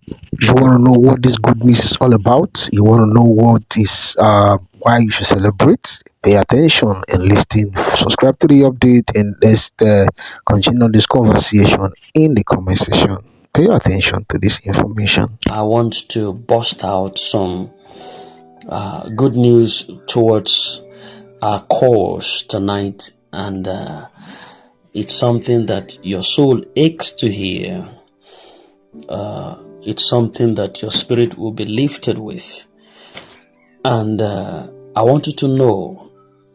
You want to know what this good news is all about? You want to know what is why you should celebrate? Pay attention and listen. Subscribe to the update and let's continue this conversation in the comment section. Pay attention to this information. I want to bust out some good news towards our cause tonight, and it's something that your soul aches to hear. It's something that your spirit will be lifted with. And I want you to know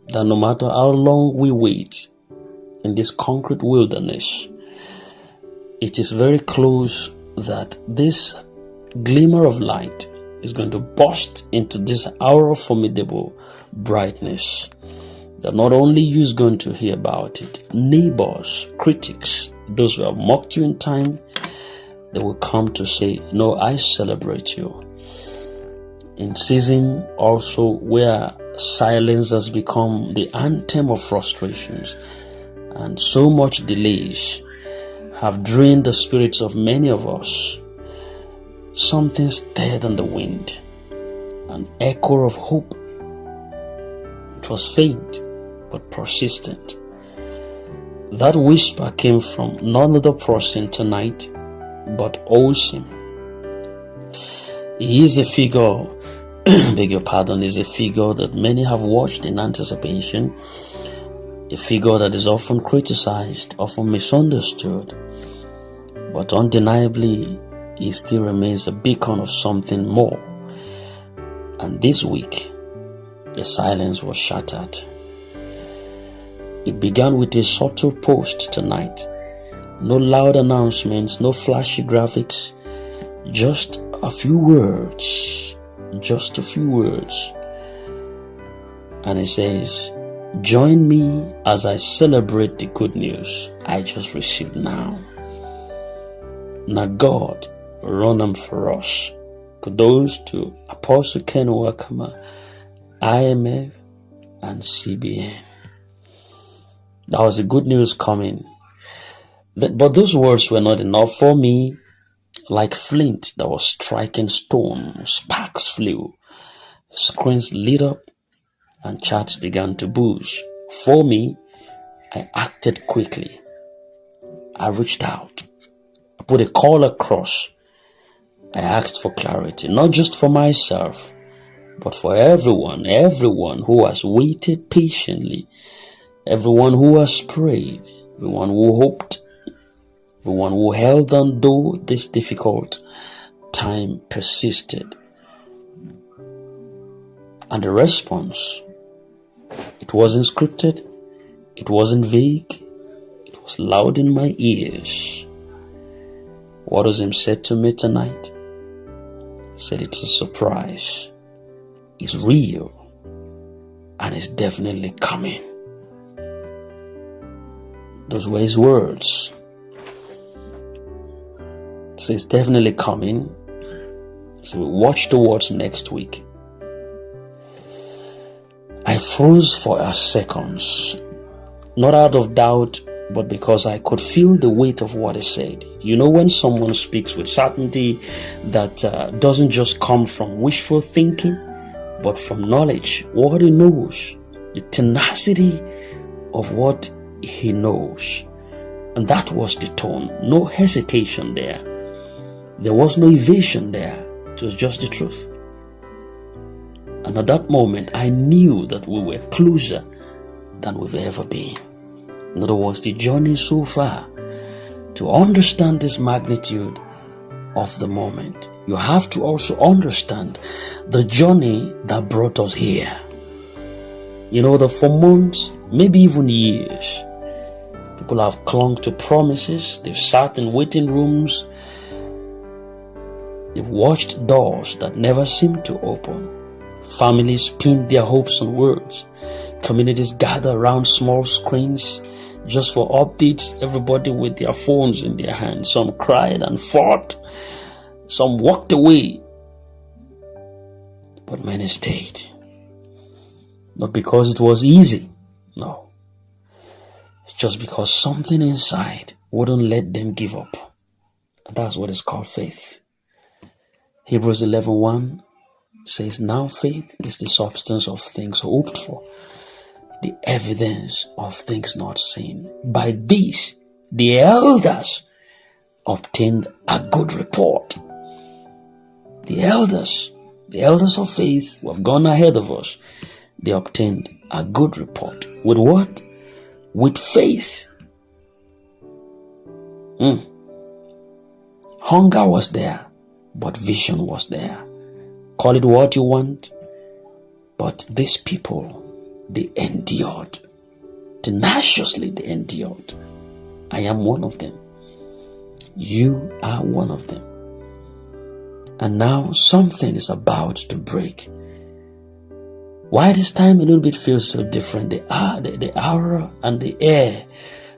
that no matter how long we wait in this concrete wilderness, it is very close that this glimmer of light is going to burst into this hour of formidable brightness. That not only you is going to hear about it, neighbors, critics, those who have mocked you in time, they will come to say, no, I celebrate you. In season also where silence has become the anthem of frustrations and so much delays have drained the spirits of many of us, something stirred in the wind, an echo of hope. It was faint but persistent. That whisper came from none other person tonight but Osim. He is a figure, beg your pardon, is a figure that many have watched in anticipation, a figure that is often criticized, often misunderstood, but undeniably he still remains a beacon of something more. And this week, the silence was shattered. It began with a subtle post tonight. No loud announcements, no flashy graphics, just a few words. Just a few words. And it says, join me as I celebrate the good news I just received now. Now God run them for us. Kudos to Apostle Ken Wakama, IMF, and CBN. That was the good news coming. But those words were not enough for me. Like flint that was striking stone, sparks flew, screens lit up, and chats began to boost. For me, I acted quickly. I reached out. I put a call across. I asked for clarity, not just for myself, but for everyone who has waited patiently, everyone who has prayed, everyone who hoped, everyone who held on though this difficult time persisted. And the response, it wasn't scripted, it wasn't vague, it was loud in my ears. What does him said to me tonight? He said it's a surprise. It's real. And it's definitely coming. Those were his words. So it's definitely coming. So we watch the words next week. I froze for a second, not out of doubt, but because I could feel the weight of what he said. You know, when someone speaks with certainty that doesn't just come from wishful thinking, but from knowledge, what he knows, the tenacity of what he knows. And that was the tone. No hesitation there. There was no evasion there. It was just the truth. And at that moment, I knew that we were closer than we've ever been. In other words, the journey so far to understand this magnitude of the moment, you have to also understand the journey that brought us here. You know that for months, maybe even years, people have clung to promises. They've sat in waiting rooms. They've watched doors that never seemed to open. Families pinned their hopes on words. Communities gather around small screens just for updates, everybody with their phones in their hands. Some cried and fought. Some walked away. But many stayed. Not because it was easy. No. It's just because something inside wouldn't let them give up. And that's what is called faith. Hebrews 11:1 says, now faith is the substance of things hoped for, the evidence of things not seen. By this, the elders obtained a good report. The elders of faith who have gone ahead of us, they obtained a good report. With what? With faith. Hunger was there, but vision was there. Call it what you want, but these people, they endured. Tenaciously they endured. I am one of them. You are one of them. And now something is about to break. Why this time a little bit feels so different? The aura and the air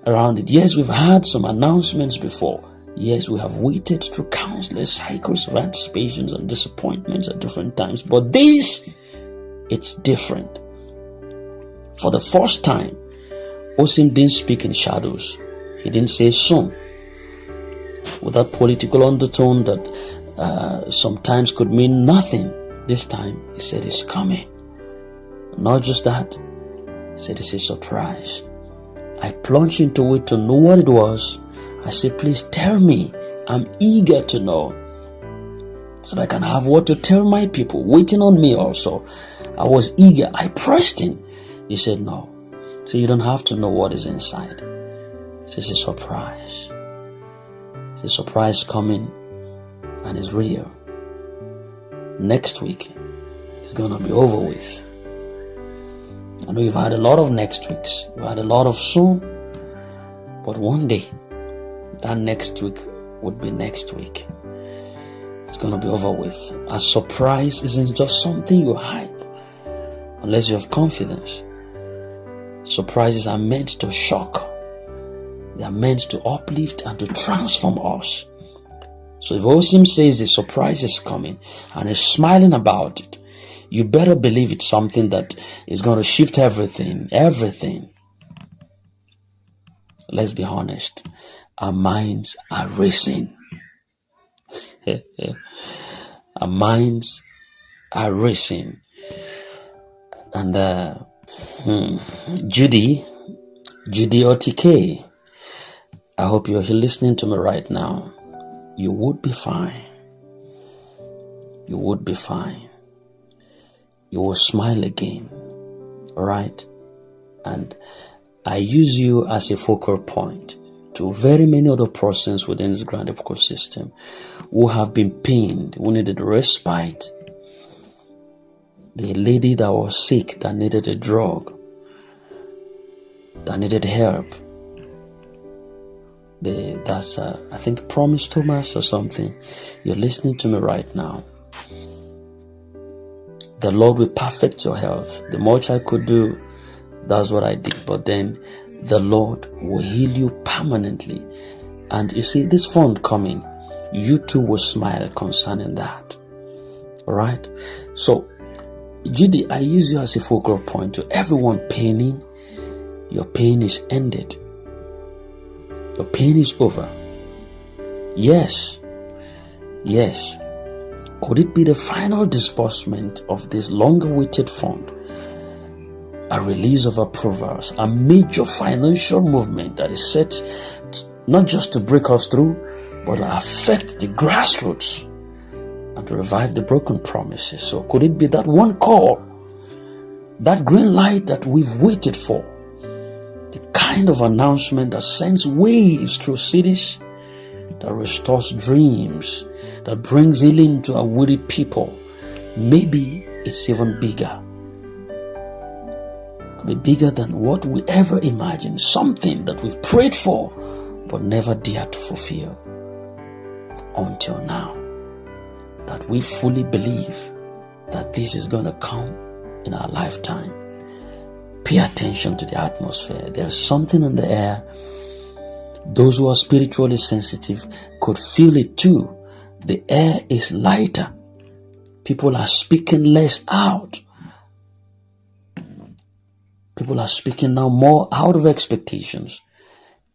around it. Yes, we've had some announcements before. Yes, we have waited through countless cycles of anticipations and disappointments at different times. But this, it's different. For the first time, Osim didn't speak in shadows. He didn't say soon. With that political undertone that sometimes could mean nothing. This time, he said it's coming. Not just that, he said it's a surprise. I plunged into it to know what it was. I said, please tell me. I'm eager to know, so that I can have what to tell my people waiting on me also. I was eager. I pressed him. He said, no. So you don't have to know what is inside. It's a surprise. It's a surprise coming, and it's real. Next week, it's going to be over with. I know you've had a lot of next weeks. You've had a lot of soon. But one day, that next week would be next week. It's going to be over with. A surprise isn't just something you hype unless you have confidence. Surprises are meant to shock. They are meant to uplift and to transform us. So if Osim says the surprise is coming and is smiling about it, you better believe it's something that is going to shift everything. Everything. Let's be honest. Our minds are racing. Our minds are racing. And Judy OTK, I hope you're listening to me right now. You would be fine. You would be fine. You will smile again. Alright? And I use you as a focal point to very many other persons within this grand ecosystem who have been pained, who needed respite. The lady that was sick, that needed a drug, that needed help. That's I think Promise Thomas or something. You're listening to me right now. The Lord will perfect your health. The much I could do, that's what I did. But then the Lord will heal you permanently. And you see, this fund coming, you too will smile concerning that. Alright? So, Judy, I use you as a focal point to everyone paining. Your pain is ended. Your pain is over. Yes. Yes. Could it be the final disbursement of this long-awaited fund? A release of approvals, a major financial movement that is set not just to break us through, but to affect the grassroots and to revive the broken promises. So could it be that one call, that green light that we've waited for, the kind of announcement that sends waves through cities, that restores dreams, that brings healing to our weary people? Maybe it's even bigger. It could be bigger than what we ever imagined. Something that we've prayed for but never dared to fulfill until now. That we fully believe that this is going to come in our lifetime. Pay attention to the atmosphere. There's something in the air. Those who are spiritually sensitive could feel it too. The air is lighter. People are speaking less out. People are speaking now more out of expectations.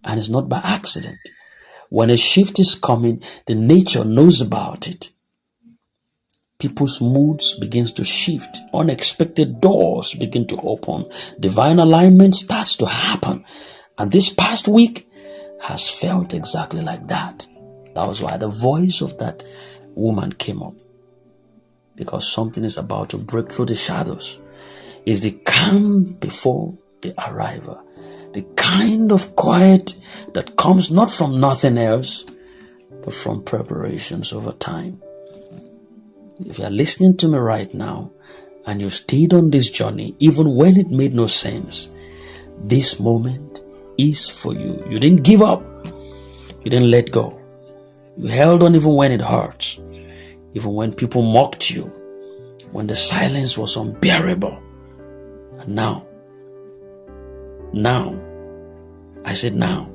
And it's not by accident. When a shift is coming, the nature knows about it. People's moods begins to shift. Unexpected doors begin to open. Divine alignment starts to happen. And this past week has felt exactly like that. That was why the voice of that woman came up. Because something is about to break through the shadows. It's the calm before the arrival. The kind of quiet that comes not from nothing else, but from preparations over time. If you are listening to me right now and you've stayed on this journey, even when it made no sense, this moment is for you. You didn't give up. You didn't let go. You held on even when it hurts, even when people mocked you, when the silence was unbearable. And now, I said now,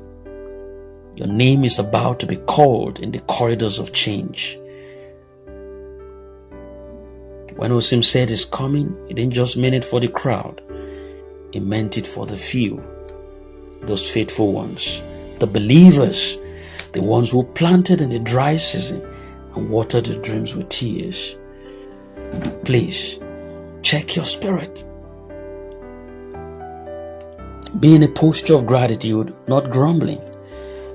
your name is about to be called in the corridors of change. When Osim said he's coming, he didn't just mean it for the crowd. He meant it for the few, those faithful ones, the believers, the ones who planted in the dry season and watered the dreams with tears. Please, check your spirit. Be in a posture of gratitude, not grumbling.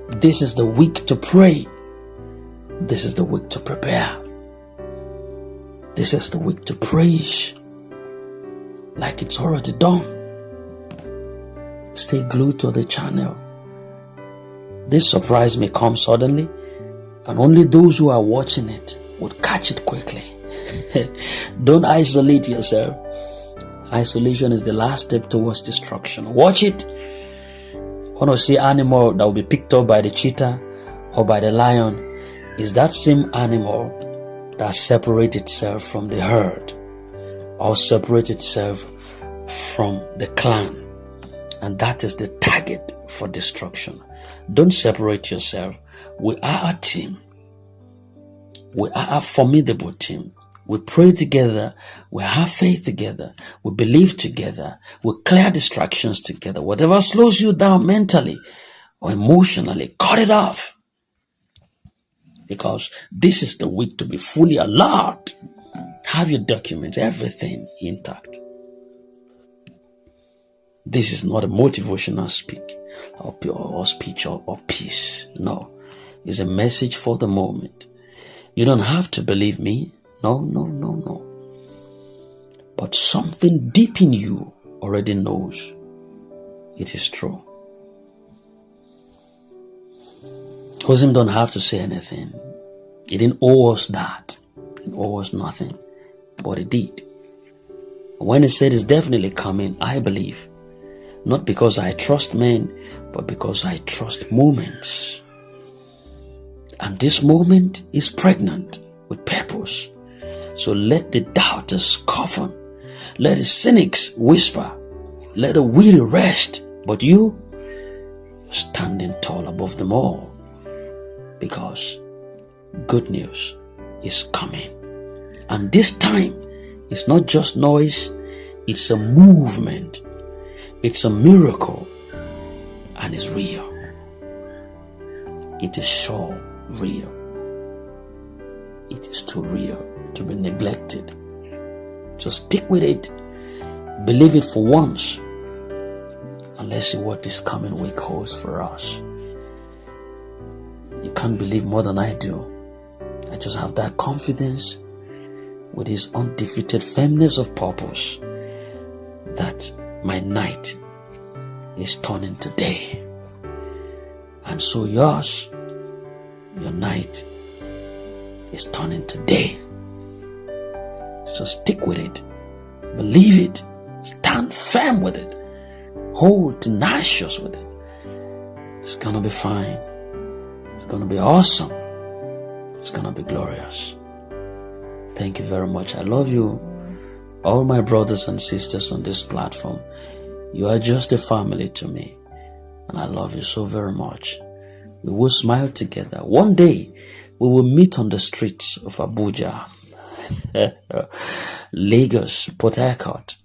This is the week to pray. This is the week to prepare. This is the week to praise like it's already done. Stay glued to the channel. This surprise may come suddenly, and only those who are watching it would catch it quickly. Don't isolate yourself. Isolation is the last step towards destruction. Watch it. Want to see animal that will be picked up by the cheetah or by the lion? Is that same animal that separates itself from the herd or separates itself from the clan. And that is the target for destruction. Don't separate yourself. We are a team. We are a formidable team. We pray together. We have faith together. We believe together. We clear distractions together. Whatever slows you down mentally or emotionally, cut it off. Because this is the week to be fully alert. Have your documents, everything intact. This is not a motivational speech or peace. No, it's a message for the moment. You don't have to believe me. No. But something deep in you already knows it is true. Osim don't have to say anything. He didn't owe us that. He didn't owe us nothing. But he did. When he said it's definitely coming, I believe. Not because I trust men, but because I trust moments. And this moment is pregnant with purpose. So let the doubters cough. Let the cynics whisper. Let the weary rest. But you're standing tall above them all. Because good news is coming. And this time, it's not just noise. It's a movement. It's a miracle. And it's real. It is sure real. It is too real to be neglected. Just stick with it. Believe it for once. And let's see what this coming week holds for us. You can't believe more than I do. I just have that confidence with his undefeated firmness of purpose that my night is turning to day. And so yours, your night is turning to day. So stick with it. Believe it. Stand firm with it. Hold tenacious with it. It's gonna be fine. It's gonna be awesome. It's gonna be glorious. Thank you very much. I love you, all my brothers and sisters on this platform. You are just a family to me, and I love you so very much. We will smile together. One day, we will meet on the streets of Abuja, Lagos, Port Harcourt,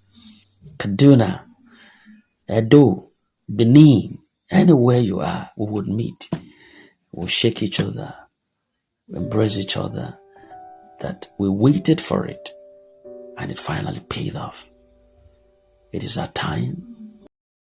Kaduna, Edo, Benin, anywhere you are, we would meet. We'll shake each other, embrace each other, that we waited for it and it finally paid off. It is our time